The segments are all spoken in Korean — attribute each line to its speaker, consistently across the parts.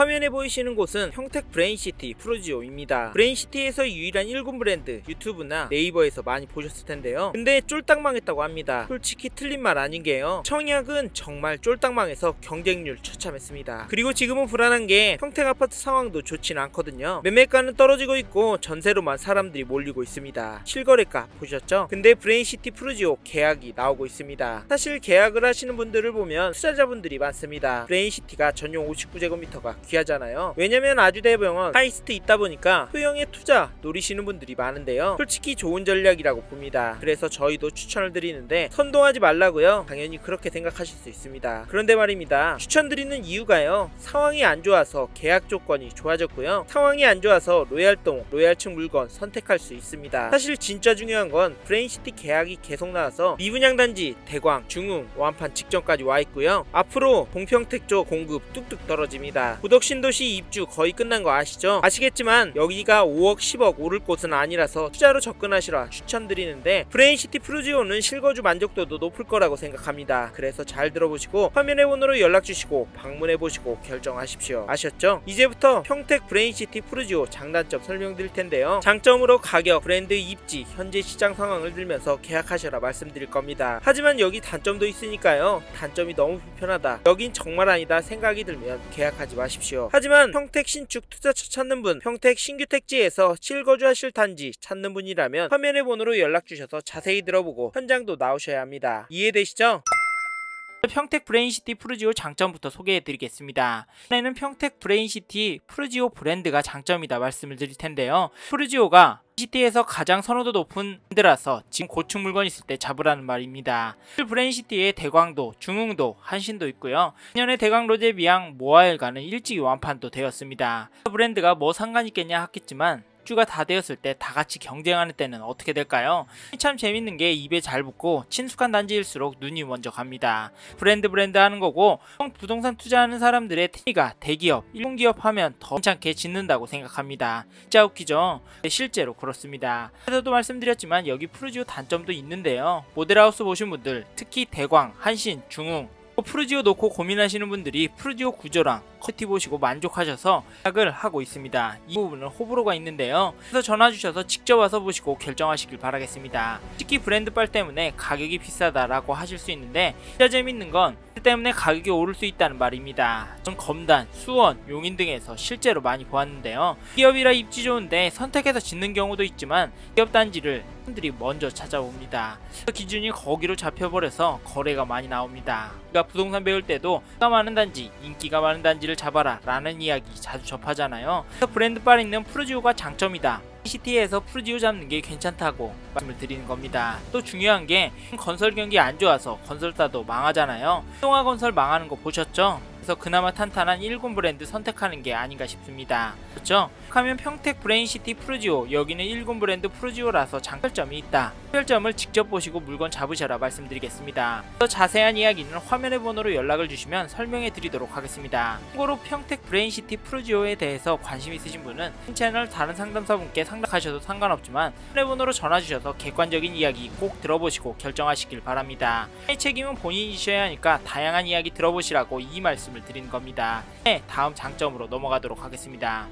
Speaker 1: 화면에 보이시는 곳은 평택 브레인시티 프루지오입니다. 브레인시티에서 유일한 1군 브랜드, 유튜브나 네이버에서 많이 보셨을 텐데요. 근데 쫄딱 망했다고 합니다. 솔직히 틀린 말 아닌 게요. 청약은 정말 쫄딱 망해서 경쟁률 처참했습니다. 그리고 지금은 불안한 게 평택 아파트 상황도 좋진 않거든요. 매매가는 떨어지고 있고 전세로만 사람들이 몰리고 있습니다. 실거래가 보셨죠? 근데 브레인시티 프루지오 계약이 나오고 있습니다. 사실 계약을 하시는 분들을 보면 투자자분들이 많습니다. 브레인시티가 전용 59제곱미터가 귀하잖아요. 왜냐면 아주 대병원 하이스트 있다 보니까 소형의 투자 노리시는 분들이 많은데요. 솔직히 좋은 전략이라고 봅니다. 그래서 저희도 추천을 드리는데 선동하지 말라고요. 당연히 그렇게 생각하실 수 있습니다. 그런데 말입니다. 추천드리는 이유가요. 상황이 안 좋아서 계약 조건이 좋아졌고요. 상황이 안 좋아서 로얄동, 로얄층 물건 선택할 수 있습니다. 사실 진짜 중요한 건 브레인시티 계약이 계속 나와서 미분양단지 대광, 중흥, 완판 직전까지 와 있고요. 앞으로 동평택 쪽 공급 뚝뚝 떨어집니다. 구덕신도시 입주 거의 끝난 거 아시죠? 아시겠지만 여기가 5억 10억 오를 곳은 아니라서 투자로 접근하시라 추천드리는데 브레인시티 프루지오는 실거주 만족도도 높을 거라고 생각합니다. 그래서 잘 들어보시고 화면의 번호로 연락주시고 방문해보시고 결정하십시오. 아셨죠? 이제부터 평택 브레인시티 프루지오 장단점 설명드릴 텐데요. 장점으로 가격, 브랜드 입지, 현재 시장 상황을 들면서 계약하셔라 말씀드릴 겁니다. 하지만 여기 단점도 있으니까요. 단점이 너무 불편하다, 여긴 정말 아니다 생각이 들면 계약하지 마십시오. 하지만 평택 신축 투자처 찾는 분, 평택 신규 택지에서 실거주하실 단지 찾는 분이라면 화면의 번호로 연락주셔서 자세히 들어보고 현장도 나오셔야 합니다. 이해되시죠? 평택 브레인시티 프루지오 장점부터 소개해드리겠습니다. 이번에는 평택 브레인시티 프루지오 브랜드가 장점이다 말씀을 드릴 텐데요. 프루지오가 시티에서 가장 선호도 높은 브랜드라서 지금 고층 물건 있을 때 잡으라는 말입니다. 브레인시티에 대광도, 중흥도, 한신도 있고요. 작년에 대광 로제 미양 모아일가는 일찍이 완판도 되었습니다. 브랜드가 뭐 상관 있겠냐 하겠지만 주가 다 되었을 때 다 같이 경쟁하는 때는 어떻게 될까요? 참 재밌는 게 입에 잘 붙고 친숙한 단지일수록 눈이 먼저 갑니다. 브랜드 하는 거고 부동산 투자하는 사람들의 태가 대기업, 일본기업 하면 더 괜찮게 짓는다고 생각합니다. 진짜 웃기죠? 네, 실제로 그렇습니다. 그래서도 말씀드렸지만 여기 프루지오 단점도 있는데요. 모델하우스 보신 분들, 특히 대광, 한신, 중흥 프루지오 놓고 고민하시는 분들이 프루지오 구조랑 퀄리티 보시고 만족하셔서 계약을 하고 있습니다. 이 부분은 호불호가 있는데요. 그래서 전화주셔서 직접 와서 보시고 결정하시길 바라겠습니다. 특히 브랜드빨 때문에 가격이 비싸다라고 하실 수 있는데 진짜 재밌는 건 때문에 가격이 오를 수 있다는 말입니다. 전 검단, 수원, 용인 등에서 실제로 많이 보았는데요. 기업이라 입지 좋은데 선택해서 짓는 경우도 있지만 기업 단지를 사람들이 먼저 찾아옵니다. 그 기준이 거기로 잡혀버려서 거래가 많이 나옵니다. 우리가 부동산 배울 때도 인기가 많은 단지, 인기가 많은 단지를 잡아라 라는 이야기 자주 접하잖아요. 그래서 브랜드빨 있는 프루지오가 장점이다, 시티에서 프루지오 잡는 게 괜찮다고 말씀을 드리는 겁니다. 또 중요한 게 건설 경기 안 좋아서 건설사도 망하잖아요. 동아건설 망하는 거 보셨죠? 그래서 그나마 탄탄한 1군 브랜드 선택하는 게 아닌가 싶습니다. 그렇죠? 하면 평택 브레인시티 프루지오, 여기는 1군 브랜드 프루지오라서 장점이 있다. 특별점을 직접 보시고 물건 잡으셔라 말씀드리겠습니다. 더 자세한 이야기는 화면의 번호로 연락을 주시면 설명해 드리도록 하겠습니다. 참고로 평택 브레인시티 프루지오에 대해서 관심 있으신 분은 채널 다른 상담사분께 상담하셔도 상관없지만 화면의 번호로 전화 주셔서 객관적인 이야기 꼭 들어보시고 결정하시길 바랍니다. 책임은 본인이 지셔야 하니까 다양한 이야기 들어보시라고 이 말씀을 드리는 겁니다. 네, 다음 장점으로 넘어가도록 하겠습니다.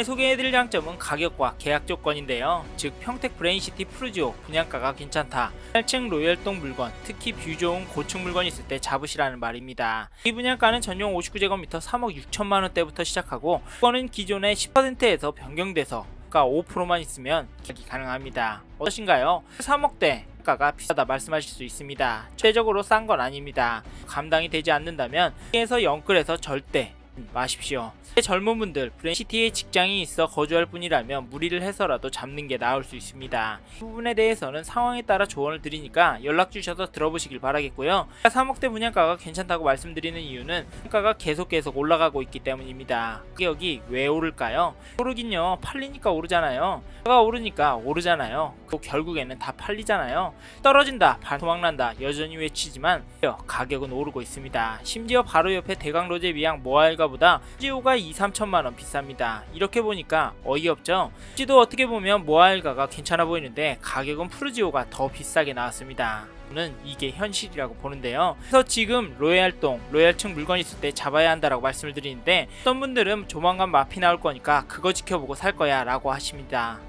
Speaker 1: 소개해드릴 장점은 가격과 계약 조건인데요. 즉 평택 브레인시티 프루지오 분양가가 괜찮다, 8층 로열동 물건, 특히 뷰 좋은 고층 물건 있을 때 잡으시라는 말입니다. 이 분양가는 전용 59제곱미터 3억 6천만원대부터 시작하고 이거는 기존의 10%에서 변경돼서 5%만 있으면 계약이 가능합니다. 어떠신가요? 3억대 가가 비싸다 말씀하실 수 있습니다. 최적으로 싼 건 아닙니다. 감당이 되지 않는다면 여기에서 영끌해서 절대 마십시오. 젊은 분들 브레인시티에 직장이 있어 거주할 뿐이라면 무리를 해서라도 잡는 게 나을 수 있습니다. 이 부분에 대해서는 상황에 따라 조언을 드리니까 연락 주셔서 들어보시길 바라겠고요. 3억대 분양가가 괜찮다고 말씀드리는 이유는 분양가가 계속 올라가고 있기 때문입니다. 가격이 왜 오를까요? 오르긴요, 팔리니까 오르잖아요. 가가 오르니까 오르잖아요. 또 결국에는 다 팔리잖아요. 떨어진다, 도망난다 여전히 외치지만 가격은 오르고 있습니다. 심지어 바로 옆에 대광 로제 미양 모아일가보다 프루지오가 2~3천만원 비쌉니다. 이렇게 보니까 어이없죠? 지도 어떻게 보면 모아일가가 괜찮아 보이는데 가격은 프루지오가 더 비싸게 나왔습니다. 는 이게 현실이라고 보는데요. 그래서 지금 로얄동, 로얄층 물건 있을 때 잡아야 한다라고 말씀을 드리는데, 어떤 분들은 조만간 마피 나올 거니까 그거 지켜보고 살 거야 라고 하십니다.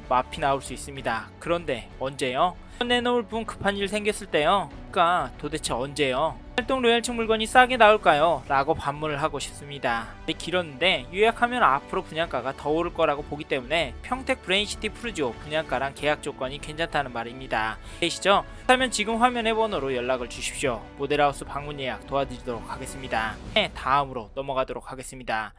Speaker 1: 마피 나올 수 있습니다. 그런데 언제요? 내놓을 분 급한 일 생겼을 때요. 그러니까 도대체 언제요? 활동 로얄층 물건이 싸게 나올까요? 라고 반문을 하고 싶습니다. 길었는데 요약하면 앞으로 분양가가 더 오를 거라고 보기 때문에 평택 브레인시티 푸르지오 분양가랑 계약 조건이 괜찮다는 말입니다. 되시죠? 그렇다면 지금 화면의 번호로 연락을 주십시오. 모델하우스 방문 예약 도와드리도록 하겠습니다. 네, 다음으로 넘어가도록 하겠습니다.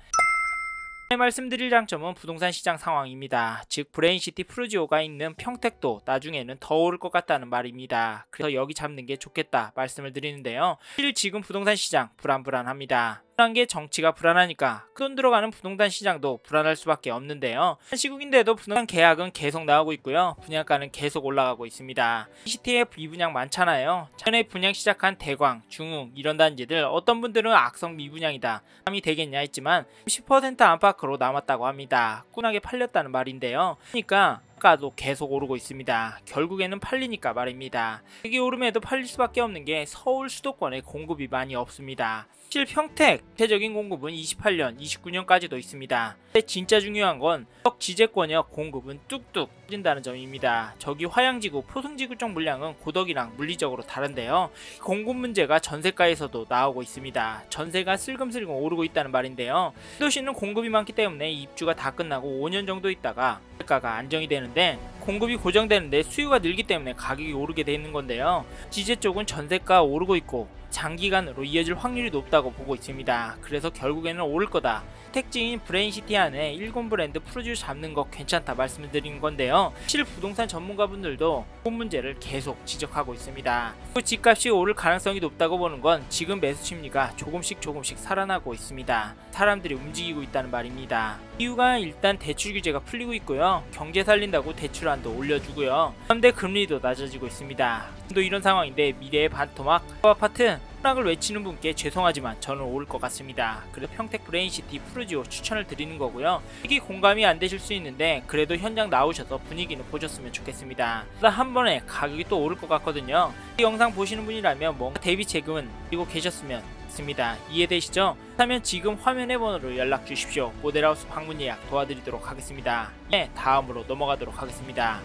Speaker 1: 말씀드릴 장점은 부동산 시장 상황입니다. 즉 브레인시티 푸르지오가 있는 평택도 나중에는 더 오를 것 같다는 말입니다. 그래서 여기 잡는 게 좋겠다 말씀을 드리는데요. 사실 지금 부동산 시장 불안합니다. 불안한 게 정치가 불안하니까 돈 들어가는 부동산 시장도 불안할 수밖에 없는데요. 시국인데도 부동산 계약은 계속 나오고 있고요. 분양가는 계속 올라가고 있습니다. 시티에 미분양 많잖아요. 전에 분양 시작한 대광, 중흥 이런 단지들 어떤 분들은 악성 미분양이다, 함이 되겠냐 했지만 10% 안팎으로 남았다고 합니다. 꾸준하게 팔렸다는 말인데요. 그러니까 가도 계속 오르고 있습니다. 결국에는 팔리니까 말입니다. 여기 오름에도 팔릴 수밖에 없는 게 서울 수도권에 공급이 많이 없습니다. 사실 평택 대체적인 공급은 28년, 29년까지도 있습니다. 근데 진짜 중요한 건 지제권역 공급은 뚝뚝 터진다는 점입니다. 저기 화양지구, 포승지구 쪽 물량은 고덕이랑 물리적으로 다른데요. 공급 문제가 전세가에서도 나오고 있습니다. 전세가 슬금슬금 오르고 있다는 말인데요. 도시는 공급이 많기 때문에 입주가 다 끝나고 5년 정도 있다가 가가 안정이 되는데, 공급이 고정되는데 수요가 늘기 때문에 가격이 오르게 되는 건데요. 지제 쪽은 전세가 오르고 있고 장기간으로 이어질 확률이 높다고 보고 있습니다. 그래서 결국에는 오를 거다. 택지인 브레인시티 안에 일본 브랜드 푸르지오 잡는 거 괜찮다 말씀을 드리는 건데요. 사실 부동산 전문가분들도 그 문제를 계속 지적하고 있습니다. 집값이 오를 가능성이 높다고 보는 건 지금 매수 심리가 조금씩 살아나고 있습니다. 사람들이 움직이고 있다는 말입니다. 이유가 일단 대출 규제가 풀리고 있고요. 경제 살린다고 대출한도 올려주고요. 그런데 금리도 낮아지고 있습니다. 또 이런 상황인데 미래의 반토막 아파트 을 외치는 분께 죄송하지만 저는 오를 것 같습니다. 그래서 평택 브레인시티 푸르지오 추천을 드리는 거고요. 특히 공감이 안 되실 수 있는데 그래도 현장 나오셔서 분위기는 보셨으면 좋겠습니다. 한 번에 가격이 또 오를 것 같거든요. 이 영상 보시는 분이라면 뭔가 대비책은 들고 계셨으면 좋겠습니다. 이해되시죠? 그렇다면 지금 화면의 번호로 연락 주십시오. 모델하우스 방문 예약 도와드리도록 하겠습니다. 네, 다음으로 넘어가도록 하겠습니다.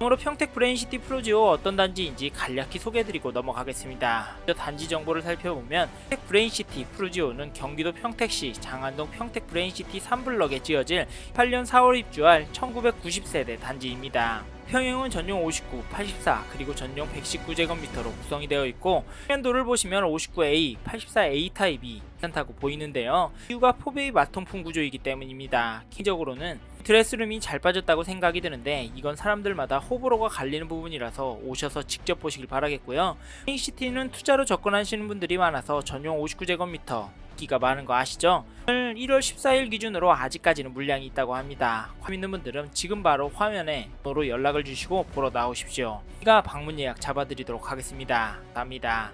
Speaker 1: 으로 평택 브레인시티 푸르지오 어떤 단지인지 간략히 소개해드리고 넘어가겠습니다. 단지 정보를 살펴보면 평택 브레인시티 푸르지오는 경기도 평택시 장안동 평택 브레인시티 3블럭에 지어질 8년 4월 입주할 1990세대 단지입니다. 평형은 전용 59, 84 그리고 전용 119제곱미터로 구성이 되어 있고, 평면도를 보시면 59A, 84A 타입이 괜찮다고 보이는데요. 이유가 포베이 마통풍 구조이기 때문입니다. 개인적으로는 드레스룸이 잘 빠졌다고 생각이 드는데 이건 사람들마다 호불호가 갈리는 부분이라서 오셔서 직접 보시길 바라겠고요. 브레인시티는 투자로 접근하시는 분들이 많아서 전용 59제곱미터 기가 많은 거 아시죠? 오늘 1월 14일 기준으로 아직까지는 물량이 있다고 합니다. 관심 있는 분들은 지금 바로 화면에 번호로 연락을 주시고 보러 나오십시오. 제가 방문 예약 잡아드리도록 하겠습니다. 감사합니다.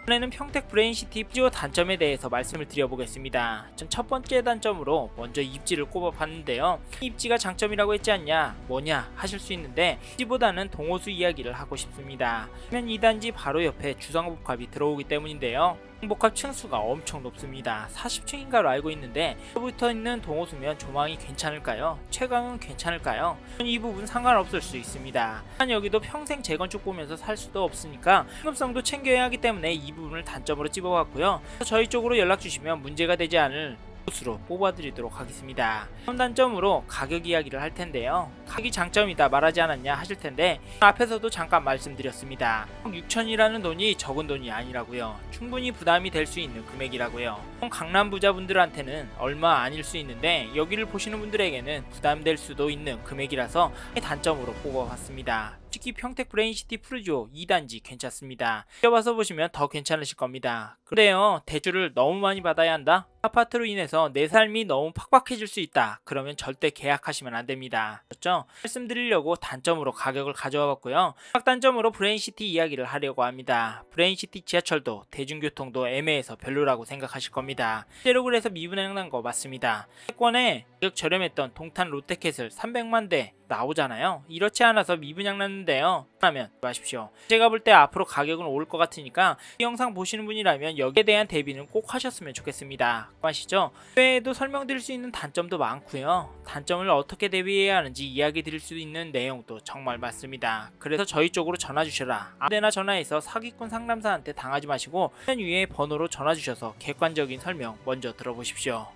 Speaker 1: 이번에는 평택 브레인시티 푸르지오 단점에 대해서 말씀을 드려보겠습니다. 전 첫 번째 단점으로 먼저 입지를 꼽아봤는데요. 입지가 장점이라고 했지 않냐, 뭐냐 하실 수 있는데 입지보다는 동호수 이야기를 하고 싶습니다. 이 단지 바로 옆에 주상복합이 들어오기 때문인데요. 복합 층수가 엄청 높습니다. 40층인가로 알고 있는데 붙어 있는 동호수면 조망이 괜찮을까요? 최강은 괜찮을까요? 이 부분 상관없을 수 있습니다. 한 여기도 평생 재건축 보면서 살 수도 없으니까 현금성도 챙겨야 하기 때문에 이 부분을 단점으로 찝어봤고요. 저희 쪽으로 연락 주시면 문제가 되지 않을 곳으로 뽑아드리도록 하겠습니다. 다음 단점으로 가격 이야기를 할 텐데요. 가격이 장점이다 말하지 않았냐 하실 텐데 앞에서도 잠깐 말씀드렸습니다. 6천이라는 돈이 적은 돈이 아니라고요. 충분히 부담이 될 수 있는 금액이라고요. 강남 부자분들한테는 얼마 아닐 수 있는데 여기를 보시는 분들에게는 부담될 수도 있는 금액이라서 단점으로 뽑아봤습니다. 특히 평택 브레인시티 푸르지오 2단지 괜찮습니다. 뛰어봐서 보시면 더 괜찮으실 겁니다. 그래요, 대출을 너무 많이 받아야 한다? 아파트로 인해서 내 삶이 너무 팍팍해질 수 있다. 그러면 절대 계약하시면 안 됩니다. 그렇죠? 말씀드리려고 단점으로 가격을 가져와 봤고요. 단점으로 브레인시티 이야기를 하려고 합니다. 브레인시티 지하철도 대중교통도 애매해서 별로라고 생각하실 겁니다. 실제로 그래서 미분양난 거 맞습니다. 채권에 가격 저렴했던 동탄 롯데캐슬 300만 대 나오잖아요. 이렇지 않아서 미분양 났는데요. 하면 마십시오. 제가 볼 때 앞으로 가격은 오를 것 같으니까 이 영상 보시는 분이라면 여기에 대한 대비는 꼭 하셨으면 좋겠습니다. 아시죠? 외에도 설명드릴 수 있는 단점도 많고요. 단점을 어떻게 대비해야 하는지 이야기 드릴 수 있는 내용도 정말 많습니다. 그래서 저희 쪽으로 전화 주셔라. 아무데나 전화해서 사기꾼 상담사한테 당하지 마시고 화면 위에 번호로 전화 주셔서 객관적인 설명 먼저 들어보십시오.